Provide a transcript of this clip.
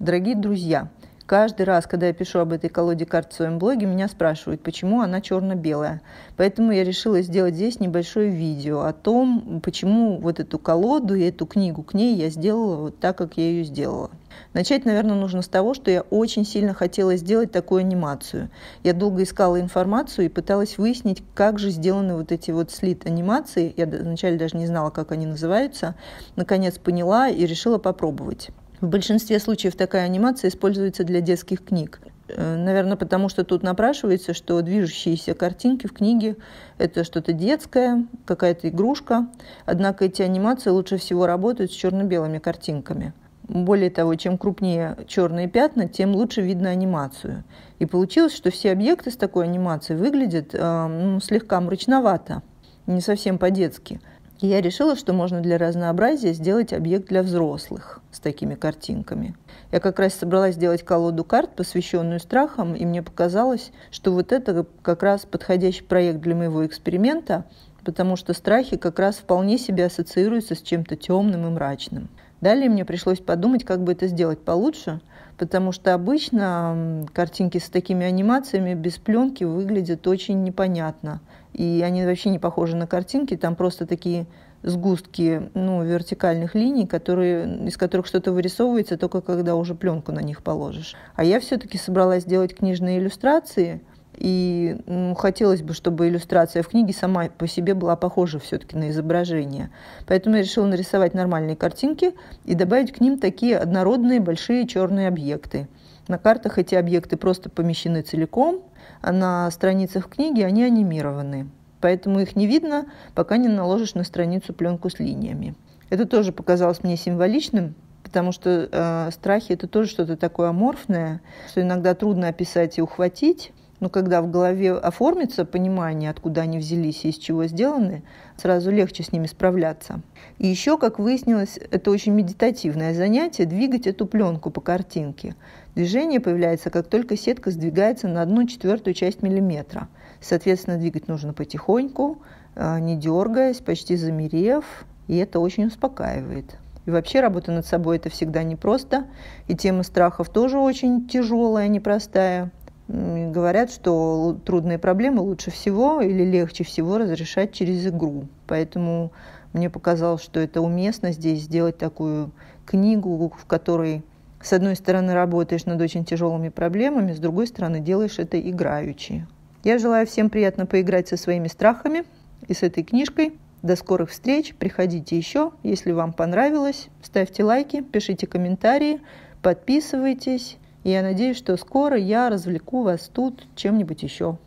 Дорогие друзья, каждый раз, когда я пишу об этой колоде карт в своем блоге, меня спрашивают, почему она черно-белая. Поэтому я решила сделать здесь небольшое видео о том, почему вот эту колоду и эту книгу к ней я сделала вот так, как я ее сделала. Начать, наверное, нужно с того, что я очень сильно хотела сделать такую анимацию. Я долго искала информацию и пыталась выяснить, как же сделаны вот эти вот слит-анимации. Я вначале даже не знала, как они называются. Наконец поняла и решила попробовать. В большинстве случаев такая анимация используется для детских книг. Наверное, потому что тут напрашивается, что движущиеся картинки в книге – это что-то детское, какая-то игрушка. Однако эти анимации лучше всего работают с черно-белыми картинками. Более того, чем крупнее черные пятна, тем лучше видно анимацию. И получилось, что все объекты с такой анимацией выглядят слегка мрачновато, не совсем по-детски. И я решила, что можно для разнообразия сделать объект для взрослых с такими картинками. Я как раз собралась сделать колоду карт, посвященную страхам, и мне показалось, что вот это как раз подходящий проект для моего эксперимента, потому что страхи как раз вполне себе ассоциируются с чем-то темным и мрачным. Далее мне пришлось подумать, как бы это сделать получше, потому что обычно картинки с такими анимациями без пленки выглядят очень непонятно. И они вообще не похожи на картинки, там просто такие сгустки вертикальных линий, из которых что-то вырисовывается только когда уже пленку на них положишь. А я все-таки собралась делать книжные иллюстрации, и хотелось бы, чтобы иллюстрация в книге сама по себе была похожа все-таки на изображение. Поэтому я решила нарисовать нормальные картинки и добавить к ним такие однородные большие черные объекты. На картах эти объекты просто помещены целиком, а на страницах книги они анимированы. Поэтому их не видно, пока не наложишь на страницу пленку с линиями. Это тоже показалось мне символичным, потому что страхи – это тоже что-то такое аморфное, что иногда трудно описать и ухватить. Но когда в голове оформится понимание, откуда они взялись и из чего сделаны, сразу легче с ними справляться. И еще, как выяснилось, это очень медитативное занятие – двигать эту пленку по картинке. Движение появляется, как только сетка сдвигается на 1/4 часть миллиметра. Соответственно, двигать нужно потихоньку, не дергаясь, почти замерев, и это очень успокаивает. И вообще работа над собой – это всегда непросто, и тема страхов тоже очень тяжелая, непростая. Говорят, что трудные проблемы лучше всего или легче всего разрешать через игру. Поэтому мне показалось, что это уместно здесь сделать такую книгу, в которой, с одной стороны, работаешь над очень тяжелыми проблемами, с другой стороны, делаешь это играючи. Я желаю всем приятно поиграть со своими страхами и с этой книжкой. До скорых встреч. Приходите еще. Если вам понравилось, ставьте лайки, пишите комментарии, подписывайтесь. И я надеюсь, что скоро я развлеку вас тут чем-нибудь еще.